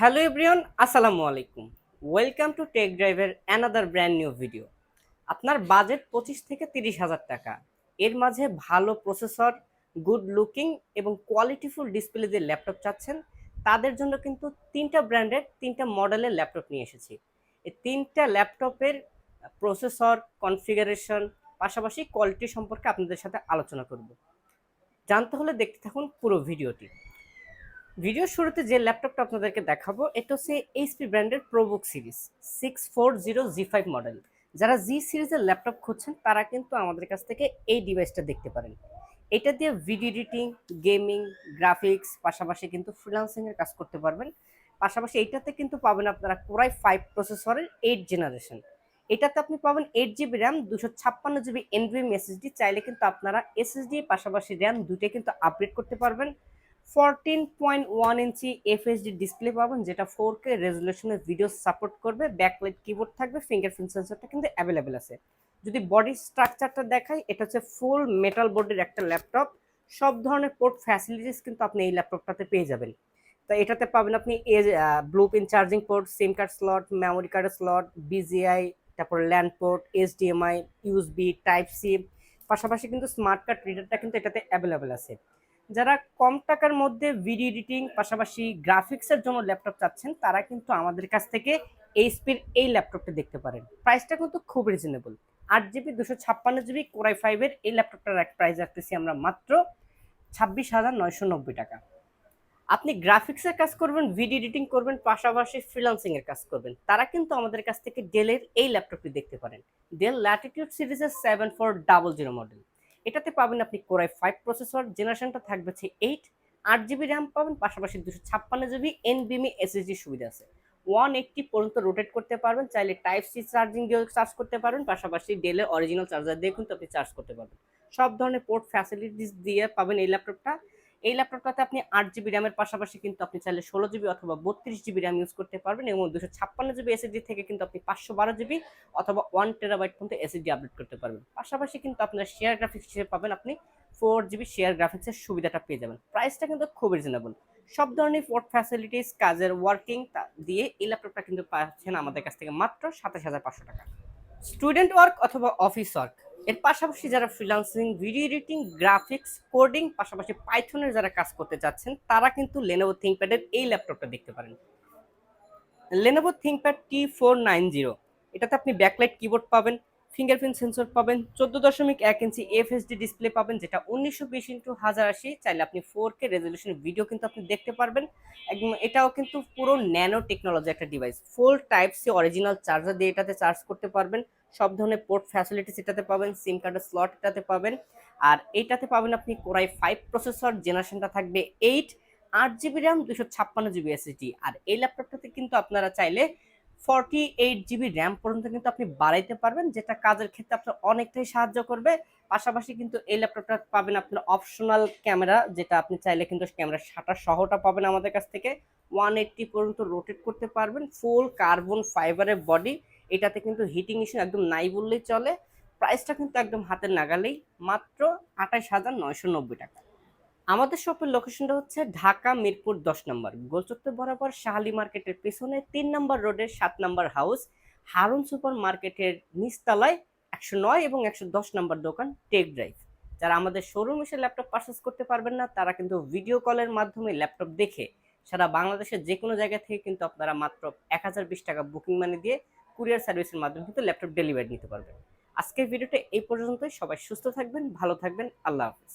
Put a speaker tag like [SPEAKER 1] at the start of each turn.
[SPEAKER 1] Hello everyone, আসসালামু আলাইকুম। Welcome to take ড্রাইভের অ্যানাদার ব্র্যান্ড নিউ ভিডিও। আপনার বাজেট 25 থেকে 30 হাজার টাকা, এর মাঝে ভালো প্রসেসর, গুড লুকিং এবং কোয়ালিটিফুল ডিসপ্লে দিয়ে ল্যাপটপ চাচ্ছেন, তাদের জন্য কিন্তু তিনটা ব্র্যান্ডের তিনটা মডেলের ল্যাপটপ নিয়ে এসেছি। এই তিনটা ল্যাপটপের প্রসেসর, কনফিগারেশন, পাশাপাশি কোয়ালিটি সম্পর্কে আপনাদের সাথে আলোচনা করব। জানতে হলে দেখতে থাকুন পুরো ভিডিওটি। ভিডিওর শুরুতে যে ল্যাপটপটা আপনাদেরকে দেখাবো এটা হচ্ছে এইচপি ব্র্যান্ডের প্রোবুক সিরিজ 640G5 মডেল। যারা জি সিরিজের ল্যাপটপ খুঁজছেন তারা কিন্তু আমাদের কাছ থেকে এই ডিভাইসটা দেখতে পারেন। এটা দিয়ে ভিডিও এডিটিং, গেমিং, গ্রাফিক্স, পাশাপাশি কিন্তু ফ্রিল্যান্সিং এর কাজ করতে পারবেন। পাশাপাশি এইটাতে কিন্তু পাবেন আপনারা কোরাই 5 প্রসেসরের 8 জেনারেশন। এটাতে আপনি পাবেন 8 GB RAM, 256 GB NVM SSD. চাইলে কিন্তু আপনারা এসএসডি পাশাপাশি র্যাম দুটোই কিন্তু আপগ্রেড করতে পারবেন। 14.1 ইঞ্চি এফএইচডি ডিসপ্লে পাবেন, যেটা 4K রেজলিউশনের ভিডিও সাপোর্ট করবে। ব্যাকলাইট কিবোর্ড থাকবে, ফিঙ্গারপ্রিন্ট সেন্সরটা কিন্তু অ্যাভেলেবেল আছে। যদি বডি স্ট্রাকচারটা দেখাই, এটা হচ্ছে ফুল মেটাল বডির একটা ল্যাপটপ। সব ধরনের পোর্ট ফ্যাসিলিটিস কিন্তু আপনি এই ল্যাপটপটাতে পেয়ে যাবেন। তো এটাতে পাবেন আপনি blue pin charging port, sim card slot, memory কার্ডের স্লট, বিজিআই, তারপর LAN port, HDMI, USB, type C, পাশাপাশি কিন্তু স্মার্ট কার্ড রিডারটা কিন্তু এটাতে অ্যাভেলেবেল আছে। যারা কম টাকার মধ্যে ভিডিও এডিটিং পাশাপাশি গ্রাফিক্সের জন্য ল্যাপটপ চাচ্ছেন, তারা কিন্তু আমাদের কাছ থেকে এইচপির এই ল্যাপটপটা দেখতে পারেন। প্রাইসটা কিন্তু খুব রিজনেবল। 8 জিবি 256 জিবি কোরাই 5-এর এই ল্যাপটপটার প্রাইস রাখতেছি আমরা মাত্র 26,990 টাকা। আপনি গ্রাফিক্সের কাজ করবেন, ভিডিও এডিটিং করবেন, পাশাপাশি ফ্রিল্যান্সিং এর কাজ করবেন, তারা কিন্তু আমাদের কাছ থেকে ডেলের এই ল্যাপটপটি দেখতে পারেন। ডেল ল্যাটিটিউড সিরিজের 7400 মডেল। এটাতে পাবেন আপনি কোরাই 5 প্রসেসর, জেনারেশনটা থাকবে 8, 8 জিবি র্যাম পাবেন, পাশাপাশি 256 জিবি এনভিএমই এসএসডি সুবিধা আছে। 180 পর্যন্ত রোটেট করতে পারবেন, চাইলে টাইপ সি চার্জিং দিয়ে চার্জ করতে পারবেন, পাশাপাশি ডেলের অরিজিনাল চার্জার দিয়ে কিন্তু আপনি চার্জ করতে পারবেন। সব ধরনের পোর্ট ফ্যাসিলিটিস দিয়ে পাবেন এই ল্যাপটপটা। এই ল্যাপটপটাতে আপনি 8 জিবি র্যামের পাশাপাশি কিন্তু আপনি চাইলে 16 জিবি অথবা 32 জিবি র্যাম ইউজ করতে পারবেন, এবং 256 জিবি এসএসডি থেকে কিন্তু আপনি 512 জিবি অথবা 1 টেরাবাইট পর্যন্ত এসএসডি আপডেট করতে পারবেন। পাশাপাশি কিন্তু আপনার শেয়ার গ্রাফিক্স হিসেবে পাবেন আপনি 4 জিবি শেয়ার গ্রাফিক্সের সুবিধাটা পেয়ে যাবেন। প্রাইসটা কিন্তু খুব রিজনেবল। সব ধরনের পোর্ট ফ্যাসিলিটিস, কাজের ওয়ার্কিং দিয়ে এই ল্যাপটপটা কিন্তু পাচ্ছেন আমাদের কাছ থেকে মাত্র 27,500 টাকা। স্টুডেন্ট ওয়ার্ক অথবা অফিস ওয়ার্ক, এর পাশাপাশি যারা freelancing, video editing, graphics, coding, পাশাপাশি পাইথনের যারা কাজ করতে চাচ্ছেন, তারা কিন্তু লেনোভো থিংকপ্যাডের এই ল্যাপটপটা দেখতে পারেন। লেনোভো থিংকপ্যাড T490, এটাতে আপনি ব্যাকলাইট কিবোর্ড পাবেন, ফিঙ্গারপ্রিন্ট সেন্সর পাবেন, 14.1 ইঞ্চি এফএসডি ডিসপ্লে পাবেন, যেটা 1920x1080। চাইলে আপনি 4K রেজলিউশনের ভিডিও কিন্তু আপনি দেখতে পারবেন। একদম এটাও কিন্তু পুরো ন্যানো টেকনোলজি একটা ডিভাইস। ফুল টাইপ সি অরিজিনাল চার্জার দিয়ে এটাতে চার্জ করতে পারবেন। সব ধরনের পোর্ট ফ্যাসিলিটিস এটাতে পাবেন, সিম কার্ডের স্লট এটাতে পাবেন। আর এইটাতে পাবেন আপনি কোরাই 5 প্রসেসর, জেনারেশনটা থাকবে 8, 8 জিবি র্যাম, 256 জিবি এসএসডি। আর এই ল্যাপটপটাতে কিন্তু আপনারা চাইলে 48 জিবি র্যাম পর্যন্ত কিন্তু আপনি বাড়াইতে পারবেন, যেটা কাজের ক্ষেত্রে আপনার অনেকটাই সাহায্য করবে। পাশাপাশি কিন্তু এই ল্যাপটপটা পাবেন আপনার অপশনাল ক্যামেরা, যেটা আপনি চাইলে কিন্তু ক্যামেরা শাটার সহটা পাবেন আমাদের কাছ থেকে। 180 পর্যন্ত রোটেট করতে পারবেন, ফুল কার্বন ফাইবারের বডি। এটাতে কিন্তু হিটিং ইস্যু একদম নাই বললেই চলে। প্রাইসটা কিন্তু একদম হাতের নাগালেই, মাত্র 28,990 টাকা। আমাদের শপের লোকেশনটা হচ্ছে ঢাকা মিরপুর 10 নম্বর, গোলচত্বর বরাবর শাহালি মার্কেটের পেছনে 3 নম্বর রোডের 7 নম্বর হাউস, হারুন সুপার মার্কেটের নিচতলায় 109 এবং 110 নম্বর দোকান টেক ড্রাইভ। যারা আমাদের শোরুম এসে ল্যাপটপ পারচেস করতে পারবেন না, তারা কিন্তু ভিডিও কলের মাধ্যমে ল্যাপটপ দেখে সারা বাংলাদেশের যে কোনো জায়গা থেকে কিন্তু আপনারা মাত্র 1020 টাকা বুকিং মানি দিয়ে কুরিয়ার সার্ভিসের মাধ্যমে কিন্তু ল্যাপটপ ডেলিভারি নিতে পারবেন। আজকের ভিডিওটা এই পর্যন্তই। সবাই সুস্থ থাকবেন, ভালো থাকবেন, আল্লাহ হাফিজ।